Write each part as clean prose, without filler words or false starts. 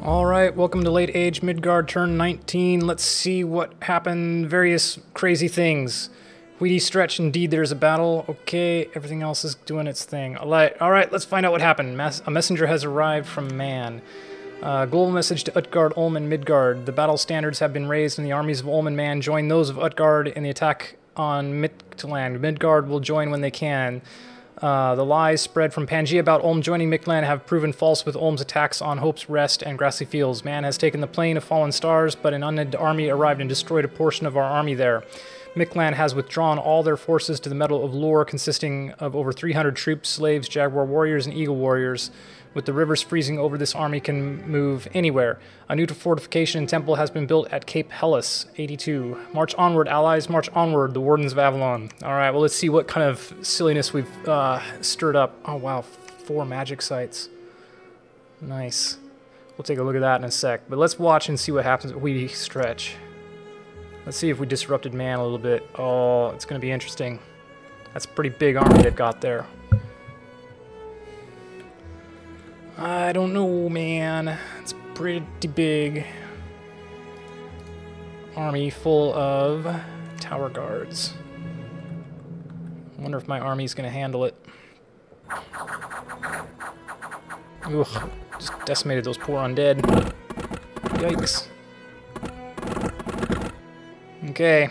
Alright, welcome to Late Age Midgard turn 19. Let's see what happened. Various crazy things. Weedy stretch, indeed there's a battle. Okay, everything else is doing its thing. Alright, let's find out what happened. A messenger has arrived from man. Global message to Utgard, Ulm, and Midgard. The battle standards have been raised and the armies of Ulm and Man join those of Utgard in the attack on Midland. Midgard will join when they can. The lies spread from Pangaea about Ulm joining Midland have proven false with Ulm's attacks on Hope's Rest and Grassy Fields. Man has taken the plain of fallen stars, but an undead army arrived and destroyed a portion of our army there. Midland has withdrawn all their forces to the Meadow of Lore, consisting of over 300 troops, slaves, jaguar warriors, and eagle warriors. With the rivers freezing over, this army can move anywhere. A new fortification and temple has been built at Cape Hellas, 82. March onward, allies, march onward, the Wardens of Avalon. Alright, well, let's see what kind of silliness we've stirred up. Oh, wow, 4 magic sites. Nice. We'll take a look at that in a sec. But let's watch and see what happens at Weedy Stretch. Let's see if we disrupted Man a little bit. Oh, it's going to be interesting. That's a pretty big army they've got there. I don't know, man. It's pretty big. Army full of tower guards. I wonder if my army's gonna handle it. Ugh, just decimated those poor undead. Yikes. Okay.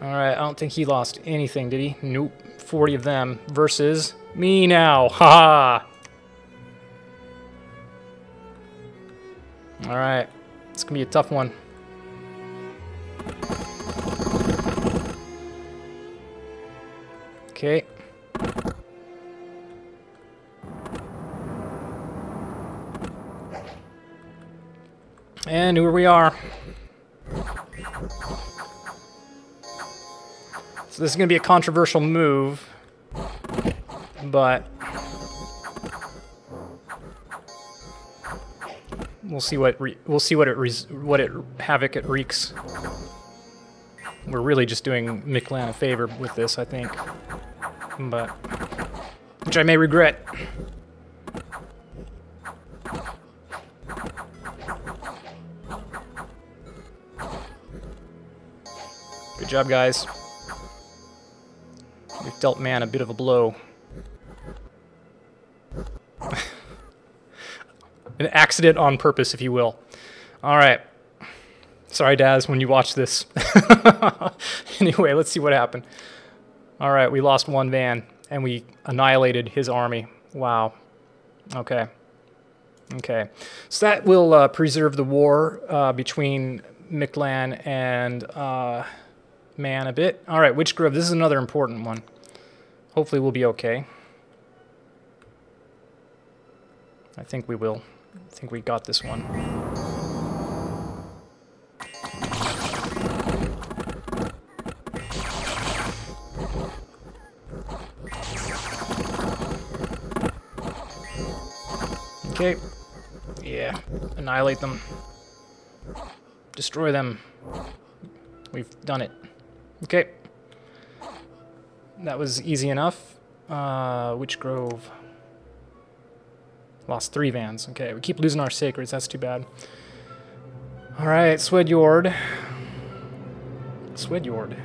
Alright, I don't think he lost anything, did he? Nope. 40 of them versus me now. Haha. Alright. It's gonna be a tough one. Okay. And here we are. So this is going to be a controversial move, but we'll see what havoc it wreaks. We're really just doing Midland a favor with this, I think, but which I may regret. Good job, guys. We've dealt Man a bit of a blow. An accident on purpose, if you will. Alright. Sorry, Daz, when you watch this. Anyway, let's see what happened. Alright, we lost one van, and we annihilated his army. Wow. Okay. Okay. So that will preserve the war between Midland and Man a bit. Alright, Witch Grove, this is another important one. Hopefully we'll be okay. I think we will. I think we got this one. Okay. Yeah. Annihilate them. Destroy them. We've done it. Okay. That was easy enough. Witch Grove. Lost 3 vans. Okay, we keep losing our sacreds. That's too bad. Alright, Swedjord. Swedjord.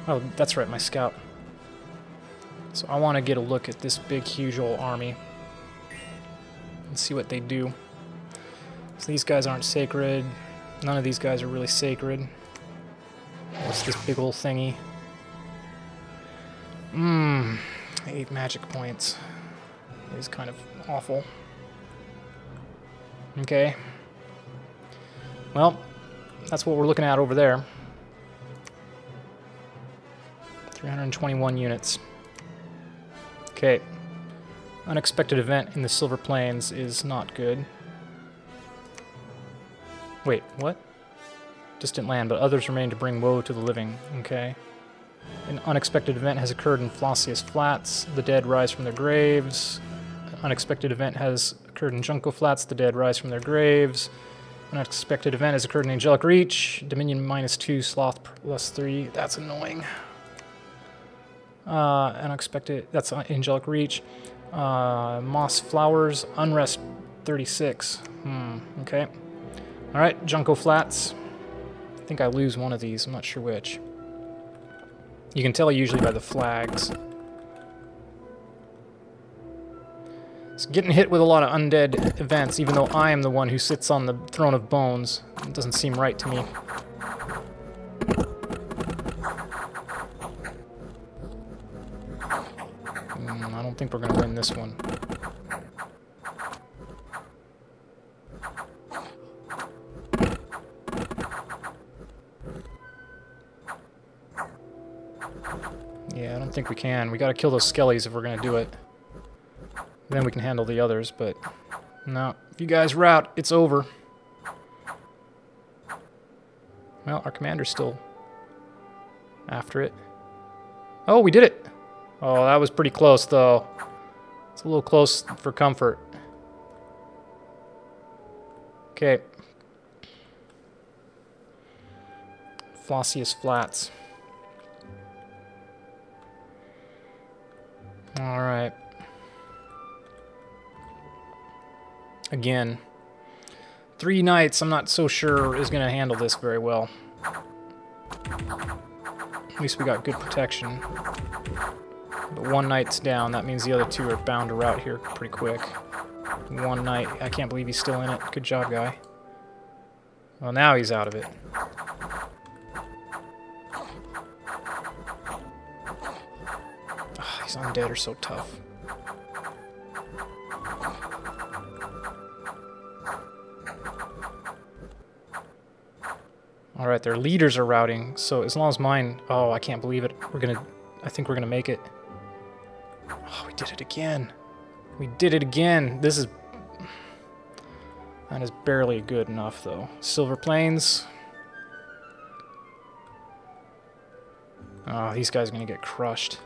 Oh, that's right, my scout. So I want to get a look at this big, huge old army. And see what they do. So these guys aren't sacred. None of these guys are really sacred. What's this big old thingy? 8 magic points. It is kind of awful. Okay. Well, that's what we're looking at over there. 321 units. Okay. Unexpected event in the Silver Plains is not good. Wait, what? Distant land, but others remain to bring woe to the living. Okay. An unexpected event has occurred in Flossius Flats. The dead rise from their graves. An unexpected event has occurred in Junko Flats. The dead rise from their graves. An unexpected event has occurred in Angelic Reach. Dominion -2, Sloth +3. That's annoying. Unexpected, that's angelic reach. Moss flowers, unrest 36. Okay. Alright, Junko Flats. I think I lose one of these, I'm not sure which. You can tell usually by the flags. It's getting hit with a lot of undead events, even though I am the one who sits on the throne of bones. It doesn't seem right to me. I don't think we're going to win this one. Yeah, I don't think we can. We got to kill those skellies if we're going to do it. Then we can handle the others, but no. If you guys rout, it's over. Well, our commander's still after it. Oh, we did it! Oh, that was pretty close, though. It's a little close for comfort. Okay. Flossius Flats. Alright. Again, 3 nights I'm not so sure is going to handle this very well. At least we got good protection. But 1 night's down, that means the other 2 are bound to rout here pretty quick. 1 night, I can't believe he's still in it. Good job, guy. Well, now he's out of it. Oh, these undead are so tough. Alright, their leaders are routing, so as long as mine... Oh, I can't believe it. I think we're gonna make it. Oh, we did it again. We did it again. That is barely good enough, though. Silver Plains. Oh, these guys are gonna get crushed.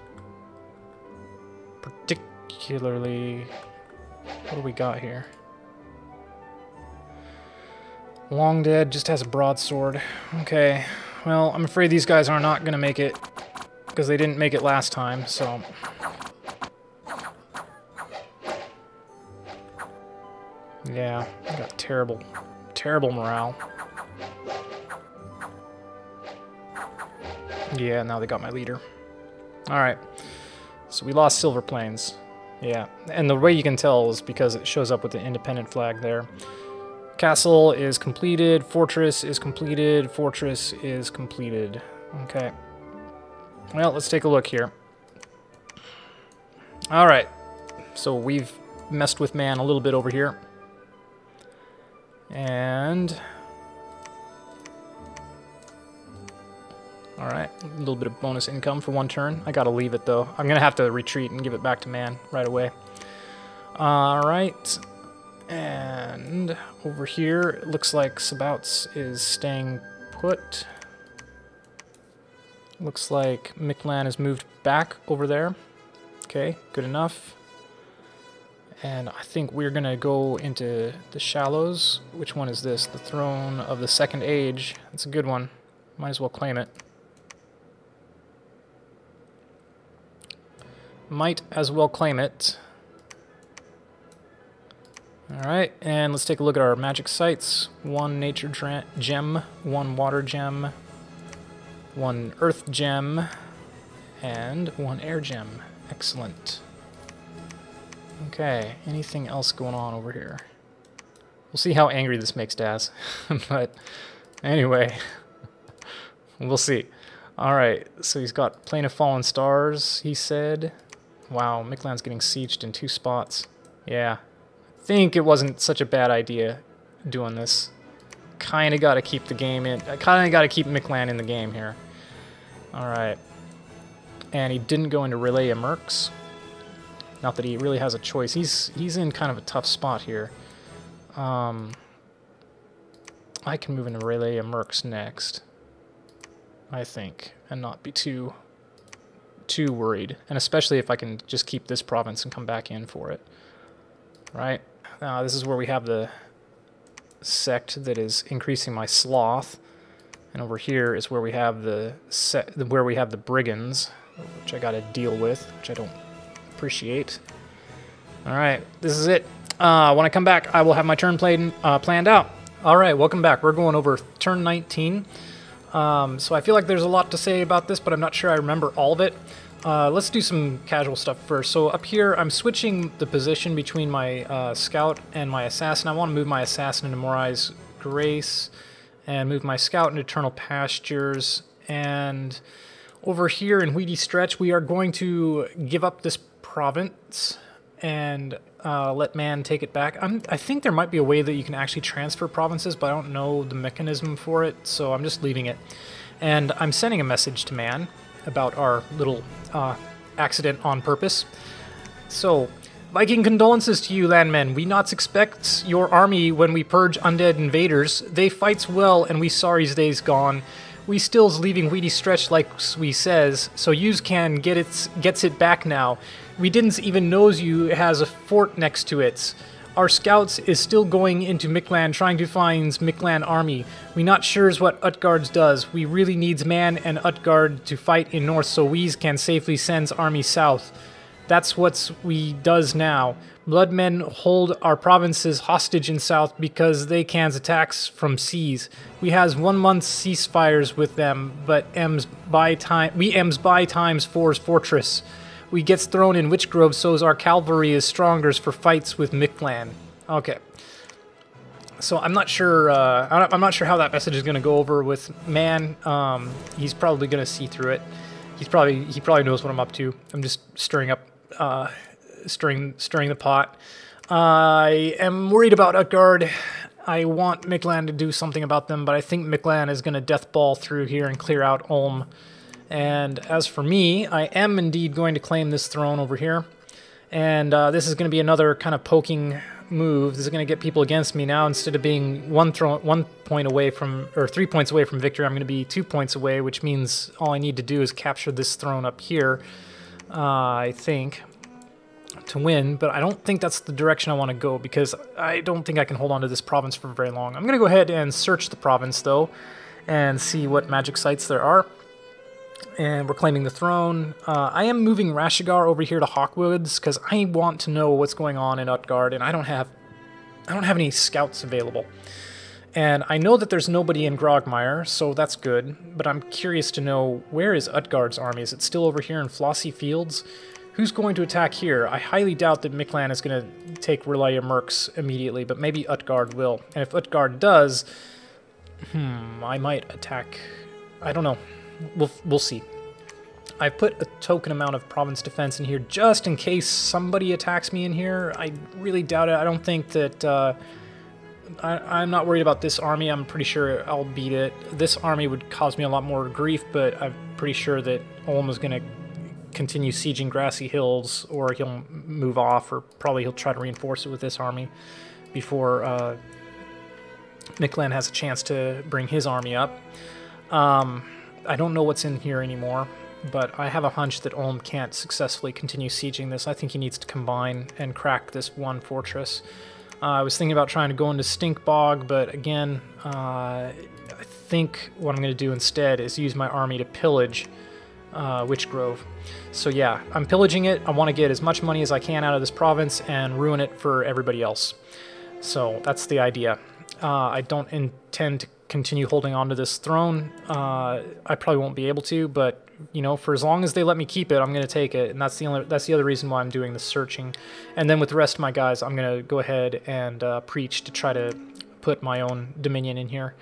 Particularly... What do we got here? Long Dead just has a broadsword. Okay, well, I'm afraid these guys are not going to make it, because they didn't make it last time, so... Yeah, I got terrible, terrible morale. Yeah, now they got my leader. Alright, so we lost Silver Plains. Yeah, and the way you can tell is because it shows up with the independent flag there. Castle is completed, fortress is completed, fortress is completed. Okay. Well, let's take a look here. Alright, so we've messed with man a little bit over here. And... Alright, a little bit of bonus income for 1 turn. I gotta leave it, though. I'm gonna have to retreat and give it back to man right away. Alright. And over here, it looks like Sabouts is staying put. Looks like Miklan has moved back over there. Okay, good enough. And I think we're going to go into the Shallows. Which one is this? The Throne of the Second Age. That's a good one. Might as well claim it. Might as well claim it. Alright, and let's take a look at our magic sites. 1 nature gem, 1 water gem, 1 earth gem, and 1 air gem. Excellent. Okay, anything else going on over here? We'll see how angry this makes Daz. But anyway, we'll see. Alright, so he's got Plane of Fallen Stars, he said. Wow, Miklan's getting sieged in 2 spots. Yeah. I think it wasn't such a bad idea doing this. Kinda gotta keep the game in. I kinda gotta keep Miklan in the game here. Alright. And he didn't go into Relaya Mercs. Not that he really has a choice. He's in kind of a tough spot here. I can move into Relaya Mercs next, I think, and not be too worried. And especially if I can just keep this province and come back in for it. Right? This is where we have the sect that is increasing my sloth, and over here is where we have the brigands. which I got to deal with, which I don't appreciate. All right, this is it. When I come back, I will have my turn planned out. All right, welcome back. We're going over turn 19. So I feel like there's a lot to say about this, but I'm not sure I remember all of it. Let's do some casual stuff first. So up here, I'm switching the position between my scout and my assassin. I want to move my assassin into Morai's Grace and move my scout into Eternal Pastures. And over here in Weedy Stretch, we are going to give up this province and let man take it back. I think there might be a way that you can actually transfer provinces, but I don't know the mechanism for it, so I'm just leaving it. And I'm sending a message to man about our little accident on purpose. So, Viking condolences to you, landmen. We not expect your army when we purge undead invaders. They fights well, and we sorry's days gone. We still's leaving Weedy Stretch like we says, so yous can gets it back now. We didn't even knows you has a fort next to it. Our scouts is still going into Mickland trying to find Mickland army. We not sure's what Utgard's does. We really needs man and Utgard to fight in north so we's can safely sends army south. That's what's we does now. Bloodmen hold our provinces hostage in south because they cans attacks from seas. We has 1 month ceasefires with them, but we ems by times for's fortress. We gets thrown in Witchgrove so's our cavalry is stronger for fights with Mickland. Okay. So I'm not sure. I'm not sure how that message is going to go over with man. He's probably going to see through it. He probably knows what I'm up to. I'm just stirring up, stirring the pot. I am worried about Utgard. I want Mickland to do something about them, but I think Mickland is going to deathball through here and clear out Ulm. And as for me, I am indeed going to claim this throne over here. And this is going to be another kind of poking move. This is going to get people against me now. Instead of being 1 point away from, or 3 points away from victory, I'm going to be 2 points away, which means all I need to do is capture this throne up here, I think, to win. But I don't think that's the direction I want to go, because I don't think I can hold on to this province for very long. I'm going to go ahead and search the province, though, and see what magic sites there are. And we're claiming the throne. I am moving Rashigar over here to Hawkwoods because I want to know what's going on in Utgard, and I don't have any scouts available. And I know that there's nobody in Grogmire, so that's good. But I'm curious to know, where is Utgard's army? Is it still over here in Flossy Fields? Who's going to attack here? I highly doubt that Mickland is going to take Relaya Mercs immediately, but maybe Utgard will. And if Utgard does, I might attack. I don't know. We'll see. I put a token amount of province defense in here just in case somebody attacks me in here. I really doubt it. I don't think that... I'm not worried about this army. I'm pretty sure I'll beat it. This army would cause me a lot more grief, but I'm pretty sure that Ulm is going to continue sieging Grassy Hills, or he'll move off, or probably he'll try to reinforce it with this army before Mickland has a chance to bring his army up. I don't know what's in here anymore, but I have a hunch that Ulm can't successfully continue sieging this. I think he needs to combine and crack this one fortress. I was thinking about trying to go into Stinkbog, but again, I think what I'm going to do instead is use my army to pillage Witchgrove. So yeah, I'm pillaging it. I want to get as much money as I can out of this province and ruin it for everybody else. So that's the idea. I don't intend to continue holding on to this throne. I probably won't be able to, but you know, for as long as they let me keep it, I'm going to take it, and that's the other reason why I'm doing the searching. And then with the rest of my guys, I'm going to go ahead and preach to try to put my own dominion in here.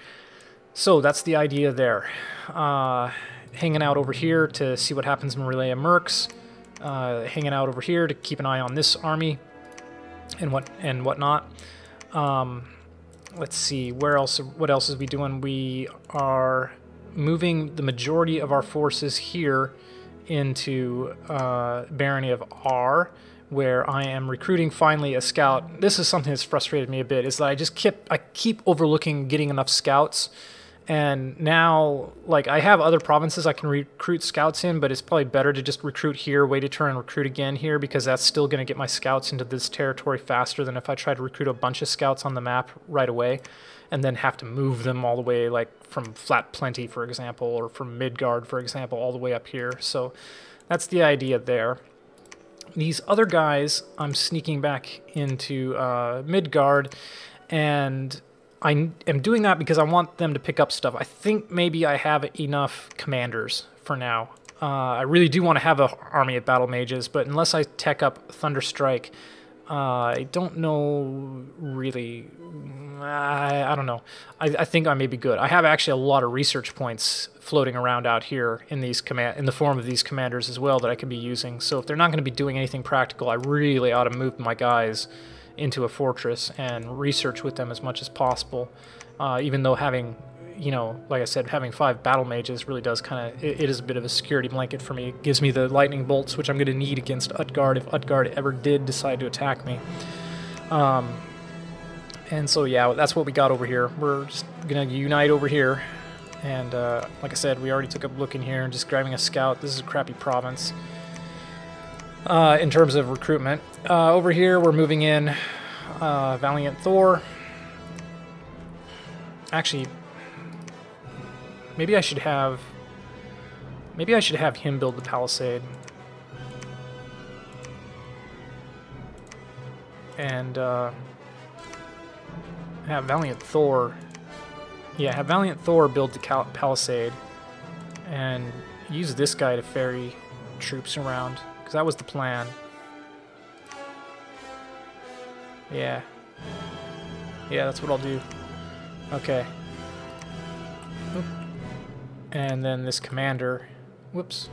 So that's the idea there. Hanging out over here to see what happens in Relaya Mercs. Hanging out over here to keep an eye on this army and whatnot. Let's see, what else is we doing? We are moving the majority of our forces here into Barony of R, where I am recruiting finally a scout. This is something that's frustrated me a bit, is that I keep overlooking getting enough scouts. And now, like, I have other provinces I can recruit scouts in, but it's probably better to just recruit here, wait a turn, and recruit again here, because that's still going to get my scouts into this territory faster than if I try to recruit a bunch of scouts on the map right away, and then have to move them all the way, like, from Flat Plenty, for example, or from Midgard, for example, all the way up here. So that's the idea there. These other guys, I'm sneaking back into Midgard, and I am doing that because I want them to pick up stuff. I think maybe I have enough commanders for now. I really do want to have an army of battle mages, but unless I tech up Thunderstrike, I don't know really. I don't know. I think I may be good. I have actually a lot of research points floating around out here in these in the form of these commanders as well that I could be using. So if they're not going to be doing anything practical, I really ought to move my guys into a fortress and research with them as much as possible. Even though having, you know, like I said, having 5 battle mages really does kind of, it is a bit of a security blanket for me. It gives me the lightning bolts, which I'm going to need against Utgard if Utgard ever did decide to attack me. And so, yeah, that's what we got over here. We're just going to unite over here. And like I said, we already took a look in here and just grabbing a scout. This is a crappy province in terms of recruitment. Over here, we're moving in Valiant Thor. Actually, maybe I should have him build the palisade. And have Valiant Thor. Yeah, have Valiant Thor build the palisade and use this guy to ferry troops around, because that was the plan. Yeah. Yeah, that's what I'll do. Okay. Oop. And then this commander... Whoops.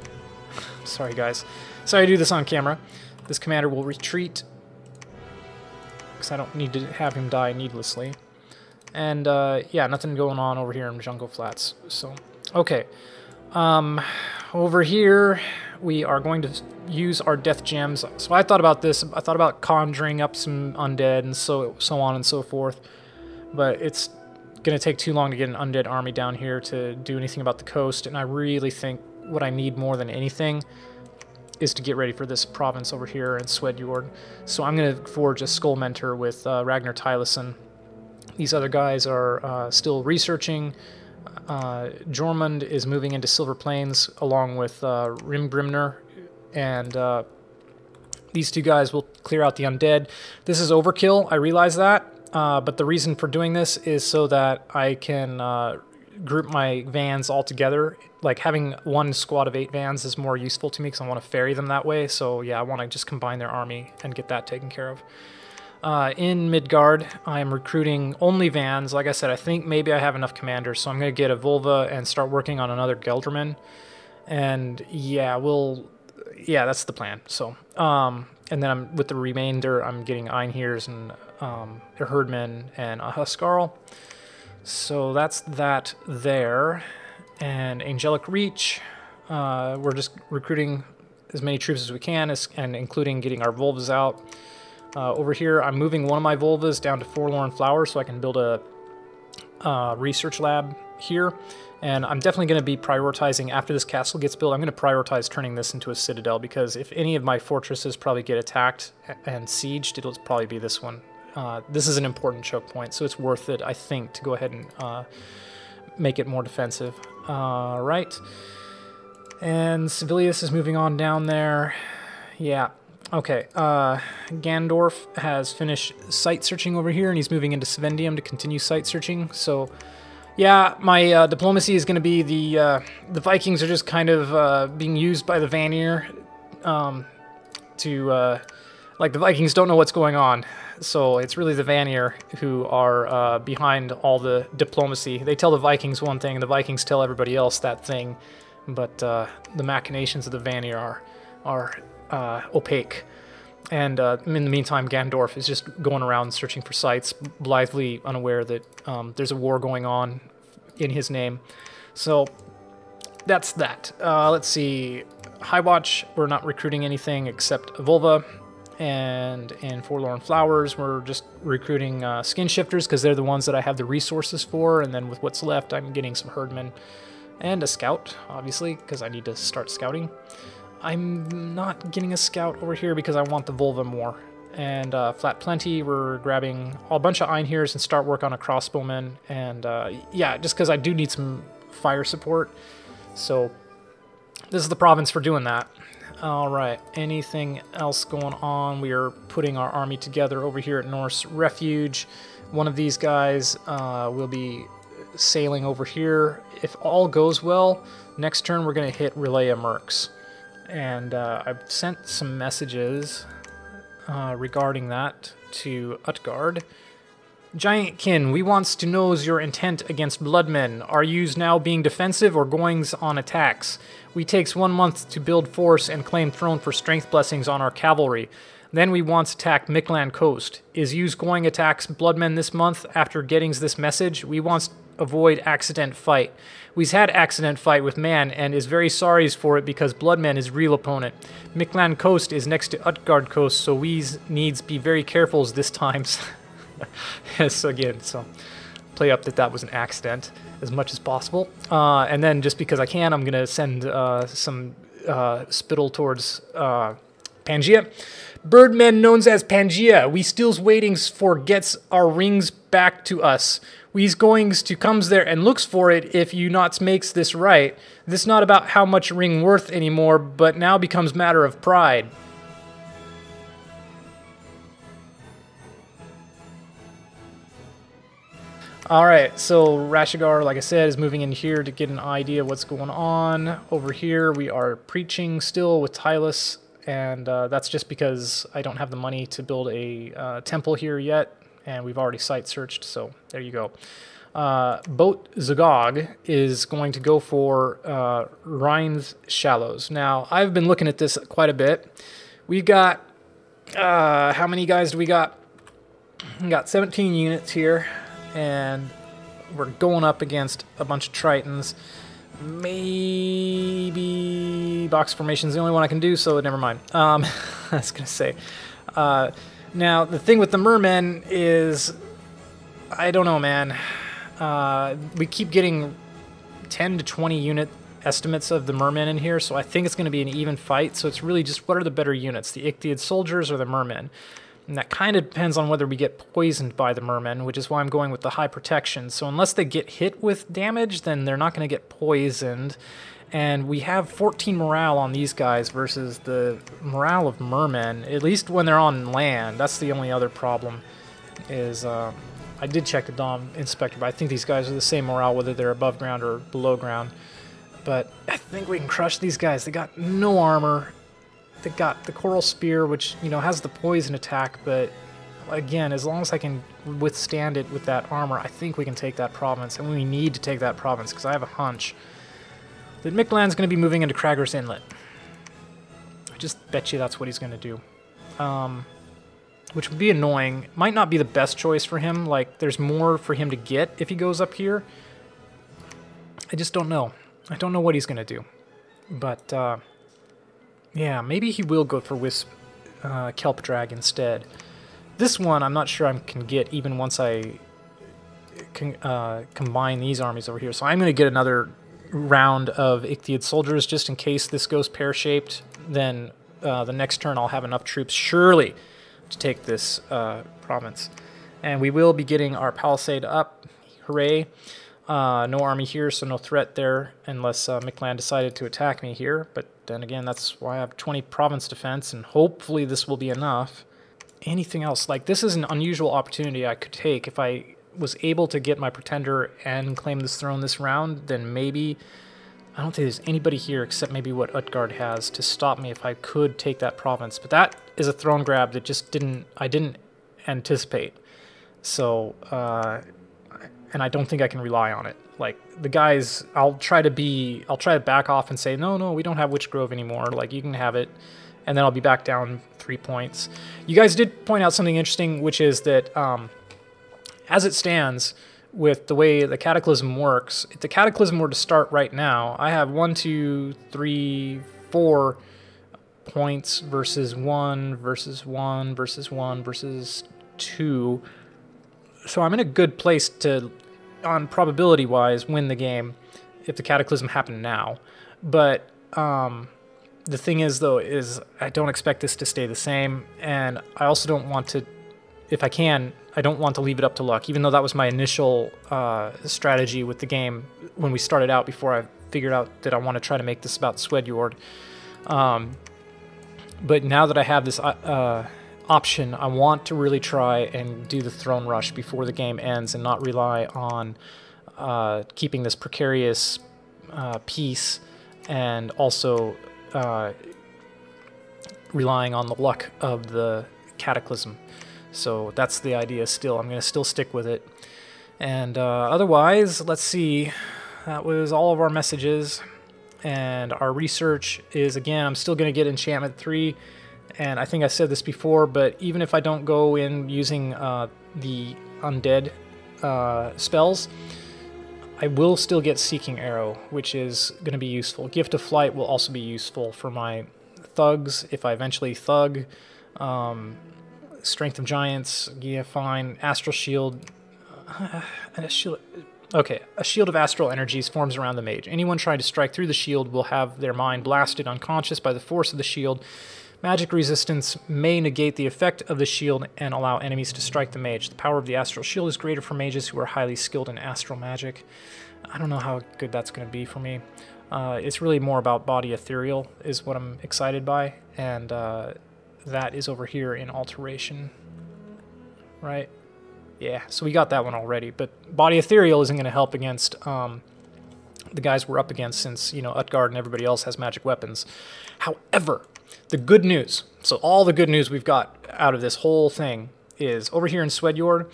Sorry, guys. Sorry to do this on camera. This commander will retreat, because I don't need to have him die needlessly. And, yeah, nothing going on over here in Jungle Flats. So, okay. Over here, we are going to use our death gems. So I thought about this. I thought about conjuring up some undead and so on and so forth. But it's going to take too long to get an undead army down here to do anything about the coast. And I really think what I need more than anything is to get ready for this province over here in Swedjord. So I'm going to forge a Skull Mentor with Ragnar Tylesen. These other guys are still researching. Jormund is moving into Silver Plains along with Rimgrimner, and these two guys will clear out the undead. This is overkill, I realize that, but the reason for doing this is so that I can group my vans all together. Like, having one squad of 8 vans is more useful to me because I want to ferry them that way. So yeah, I want to just combine their army and get that taken care of. In Midgard, I am recruiting only vans. Like I said, I think maybe I have enough commanders, so I'm going to get a Volva and start working on another Gelderman. And yeah, that's the plan. So, and then with the remainder, I'm getting Einhirs and Herdman and a Huskarl. So that's that there. And Angelic Reach, we're just recruiting as many troops as we can, and including getting our Volvas out. Over here, I'm moving one of my Volvas down to Forlorn Flowers so I can build a research lab here. And I'm definitely going to be prioritizing, after this castle gets built, I'm going to prioritize turning this into a citadel, because if any of my fortresses probably get attacked and sieged, it'll probably be this one. This is an important choke point, so it's worth it, I think, to go ahead and make it more defensive. Right. And Civilius is moving on down there. Yeah. Okay, Gandorf has finished site searching over here, and he's moving into Svendium to continue site searching. So, yeah, my diplomacy is going to be the Vikings are just kind of being used by the Vanir like, the Vikings don't know what's going on. So it's really the Vanir who are behind all the diplomacy. They tell the Vikings one thing, and the Vikings tell everybody else that thing. But the machinations of the Vanir are opaque. And in the meantime, Gandorf is just going around searching for sites, blithely unaware that there's a war going on in his name. So that's that. Let's see. Highwatch, we're not recruiting anything except Volva. And in Forlorn Flowers, we're just recruiting skin shifters because they're the ones that I have the resources for. And then with what's left, I'm getting some herdmen and a scout, obviously, because I need to start scouting. I'm not getting a scout over here because I want the Volva more. And Flat Plenty, we're grabbing a bunch of Einhirs and start work on a crossbowman. And yeah, just because I do need some fire support. So this is the province for doing that. All right, anything else going on? We are putting our army together over here at Norse Refuge. One of these guys will be sailing over here. If all goes well, next turn we're going to hit Relaya Mercs. And I've sent some messages regarding that to Utgard. Giantkin, we wants to knows your intent against Bloodmen. Are yous now being defensive or goings on attacks? We takes 1 month to build force and claim throne for strength blessings on our cavalry. Then we wants attack Mickland Coast. Is yous going attacks Bloodmen this month after gettings this message? We wants avoid accident fight. We's had accident fight with man and is very sorry for it because Bloodmen is real opponent. Mickland Coast is next to Utgard Coast, so we's needs be very careful this times. Yes, again, so play up that was an accident as much as possible. And then just because I can, I'm going to send some spittle towards Pangea. Birdmen known as Pangea, we still's waitings for gets our rings back to us. We's goings to comes there and looks for it if you not makes this right. This not about how much ring worth anymore, but now becomes matter of pride. Alright, so Rashigar, like I said, is moving in here to get an idea of what's going on. Over here, we are preaching still with Tylus, and that's just because I don't have the money to build a temple here yet, and we've already site searched, so there you go. Boat Zagog is going to go for Rhine's Shallows. Now, I've been looking at this quite a bit. We've got, how many guys do we got? We got 17 units here. And we're going up against a bunch of Tritons. Maybe box formation's the only one I can do, so never mind. I was going to say. Now, the thing with the Mermen is, I don't know, man. We keep getting 10 to 20 unit estimates of the Mermen in here, so I think it's going to be an even fight. So it's really just what are the better units, the Ichthyid soldiers or the Mermen? And that kind of depends on whether we get poisoned by the Mermen, which is why I'm going with the high protection. So unless they get hit with damage, then they're not going to get poisoned. And we have 14 morale on these guys versus the morale of Mermen, at least when they're on land. That's the only other problem is, I did check the Dom Inspector, but I think these guys are the same morale whether they're above ground or below ground. But I think we can crush these guys. They got no armor. They got the Coral Spear, which, you know, has the poison attack, but again, as long as I can withstand it with that armor, I think we can take that province, and we need to take that province, because I have a hunch that Mickland's going to be moving into Cragger's Inlet. I just bet you that's what he's going to do. Which would be annoying. Might not be the best choice for him, like, there's more for him to get if he goes up here. I just don't know. I don't know what he's going to do. But, yeah, maybe he will go for Wisp Kelp Drag instead. This one I'm not sure I can get even once I combine these armies over here. So I'm going to get another round of Ichthyid soldiers just in case this goes pear-shaped. Then the next turn I'll have enough troops surely to take this province. And we will be getting our palisade up. Hooray. No army here, so no threat there unless Mickland decided to attack me here. But then again, that's why I have 20 province defense, and hopefully this will be enough. Anything else? Like, this is an unusual opportunity I could take. If I was able to get my Pretender and claim this throne this round, then maybe... I don't think there's anybody here except maybe what Utgard has to stop me if I could take that province. But that is a throne grab that just I didn't anticipate. So, and I don't think I can rely on it. Like, the guys, I'll try to back off and say, no, we don't have Witchgrove anymore. Like, you can have it. And then I'll be back down 3 points. You guys did point out something interesting, which is that as it stands, with the way the Cataclysm works, if the Cataclysm were to start right now, I have 1, 2, 3, 4 points versus 1, versus 1, versus 1, versus 2. So I'm in a good place to, on probability-wise, win the game if the Cataclysm happened now. But the thing is, though, is I don't expect this to stay the same, and I also don't want to, if I can, I don't want to leave it up to luck, even though that was my initial strategy with the game when we started out before I figured out that I want to try to make this about Swedjord. But now that I have this option, I want to really try and do the throne rush before the game ends and not rely on keeping this precarious peace, and also relying on the luck of the cataclysm. So that's the idea still. I'm going to still stick with it. And otherwise, let's see. That was all of our messages. And our research is, again, I'm still going to get Enchantment 3. And I think I said this before, but even if I don't go in using the undead spells, I will still get Seeking Arrow, which is going to be useful. Gift of Flight will also be useful for my thugs, if I eventually thug. Strength of Giants, yeah, fine. Astral Shield, and a shield. Okay, a shield of astral energies forms around the mage. Anyone trying to strike through the shield will have their mind blasted unconscious by the force of the shield. Magic resistance may negate the effect of the shield and allow enemies to strike the mage. The power of the astral shield is greater for mages who are highly skilled in astral magic. I don't know how good that's going to be for me. It's really more about body ethereal is what I'm excited by, and that is over here in alteration, right? Yeah, so we got that one already, but body ethereal isn't going to help against the guys we're up against, since, you know, Utgard and everybody else has magic weapons. However, the good news, so all the good news we've got out of this whole thing is over here in Swedjord,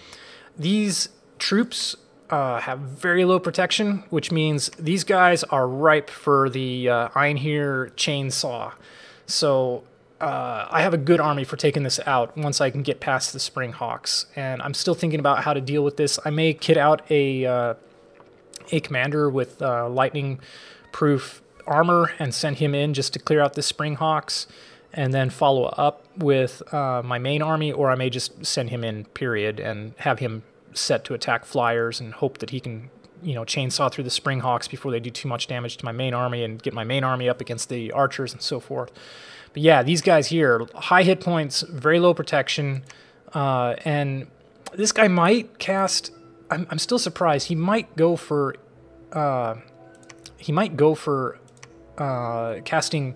these troops have very low protection, which means these guys are ripe for the Einhir chainsaw. So I have a good army for taking this out once I can get past the Springhawks, and I'm still thinking about how to deal with this. I may kit out a commander with lightning-proof armor and send him in just to clear out the Springhawks, and then follow up with my main army, or I may just send him in, period, and have him set to attack flyers and hope that he can, you know, chainsaw through the Springhawks before they do too much damage to my main army, and get my main army up against the archers and so forth. But yeah, these guys here, high hit points, very low protection, and this guy might cast. I'm still surprised. He might go for. Casting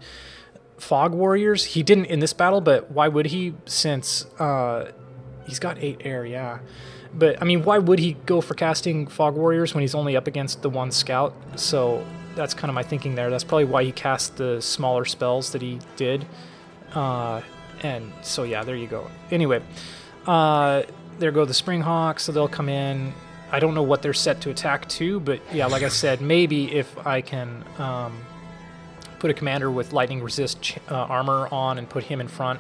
Fog Warriors. He didn't in this battle, but why would he? Since he's got 8 air, yeah. But I mean, why would he go for casting Fog Warriors when he's only up against the 1 scout? So that's kind of my thinking there. That's probably why he cast the smaller spells that he did. And so yeah, there you go. Anyway, there go the Springhawks, so they'll come in. I don't know what they're set to attack to, but yeah, like I said, maybe if I can put a commander with lightning resist armor on and put him in front,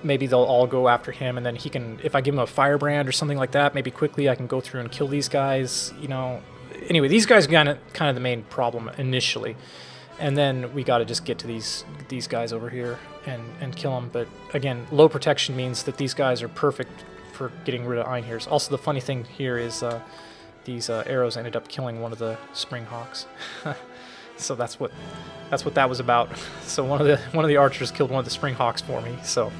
maybe they'll all go after him, and then he can, if I give him a firebrand or something like that, maybe quickly I can go through and kill these guys, you know. Anyway, these guys are kind of the main problem initially, and then we got to just get to these guys over here and kill them. But again, low protection means that these guys are perfect for getting rid of Einhirs. Also, the funny thing here is these arrows ended up killing one of the Springhawks. So that's what that was about. So one of the archers killed one of the Springhawks for me. So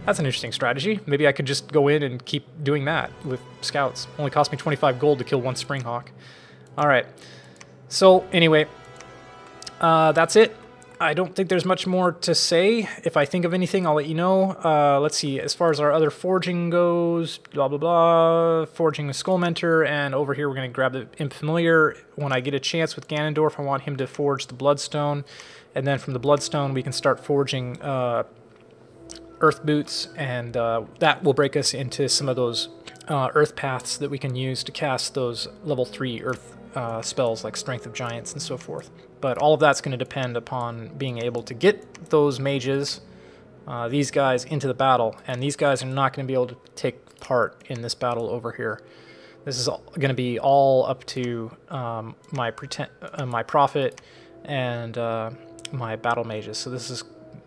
that's an interesting strategy. Maybe I could just go in and keep doing that with scouts. Only cost me 25 gold to kill 1 Springhawk. All right. So anyway, that's it. I don't think there's much more to say. If I think of anything, I'll let you know. Let's see, as far as our other forging goes, blah, blah, blah. Forging a Skullmentor, and over here we're going to grab the Imp Familiar. When I get a chance with Ganondorf, I want him to forge the Bloodstone, and then from the Bloodstone we can start forging Earth Boots, and that will break us into some of those Earth Paths that we can use to cast those level 3 Earth spells like Strength of Giants and so forth. But all of that's going to depend upon being able to get those mages, these guys, into the battle. And these guys are not going to be able to take part in this battle over here. This is going to be all up to my Prophet and my battle mages. So this is,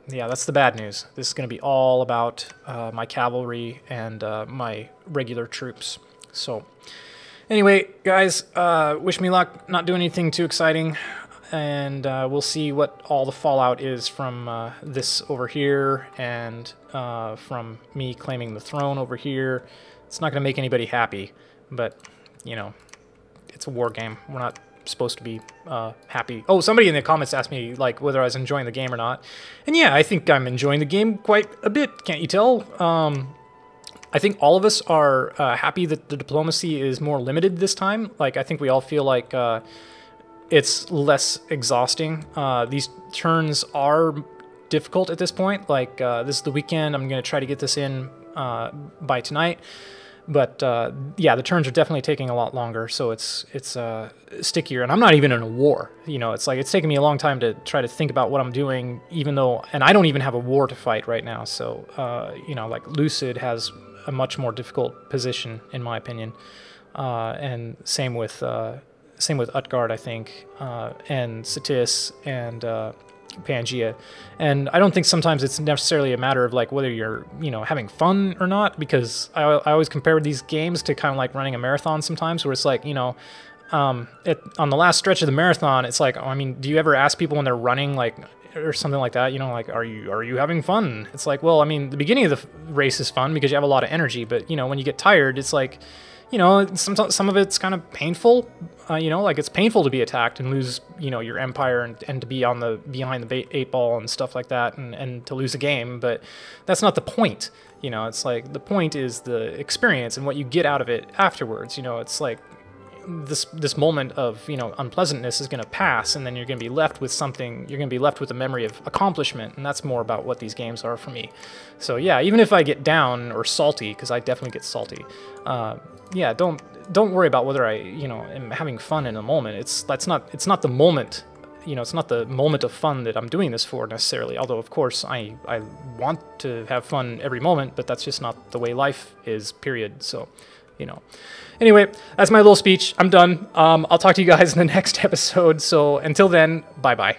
yeah, that's the bad news. This is going to be all about my cavalry and my regular troops. So anyway, guys, wish me luck. Not doing anything too exciting. And we'll see what all the fallout is from this over here, and from me claiming the throne over here. It's not going to make anybody happy, but, you know, it's a war game. We're not supposed to be happy. Oh, somebody in the comments asked me like whether I was enjoying the game or not, and yeah, I think I'm enjoying the game quite a bit. Can't you tell? I think all of us are happy that the diplomacy is more limited this time. Like, I think we all feel like it's less exhausting. These turns are difficult at this point. Like, this is the weekend. I'm going to try to get this in by tonight. But yeah, the turns are definitely taking a lot longer, so it's stickier. And I'm not even in a war. You know, it's like it's taking me a long time to try to think about what I'm doing, even though, and I don't even have a war to fight right now. So, you know, like Lucid has a much more difficult position, in my opinion, and same with Utgard, I think, and Satis and Pangea. And I don't think sometimes it's necessarily a matter of like whether you're, you know, having fun or not, because I always compare these games to kind of like running a marathon sometimes, where it's like, you know, on the last stretch of the marathon, it's like, I mean, do you ever ask people when they're running, like, or something like that, you know, like, are you having fun? It's like, well, I mean, the beginning of the race is fun because you have a lot of energy, but, you know, when you get tired, it's like, you know, some of it's kind of painful, you know, like it's painful to be attacked and lose, you know, your empire and to be on behind the 8-ball and stuff like that, and to lose a game, but that's not the point, you know. It's like the point is the experience and what you get out of it afterwards, you know. It's like this moment of, you know, unpleasantness is going to pass, and then you're going to be left with something, you're going to be left with a memory of accomplishment, and that's more about what these games are for me. So yeah, even if I get down or salty, because I definitely get salty, yeah, don't worry about whether I, you know, am having fun in a moment. It's not the moment, you know, it's not the moment of fun that I'm doing this for necessarily, although of course I want to have fun every moment, but that's just not the way life is, period. So, you know. Anyway, that's my little speech. I'm done. I'll talk to you guys in the next episode. So until then, bye-bye.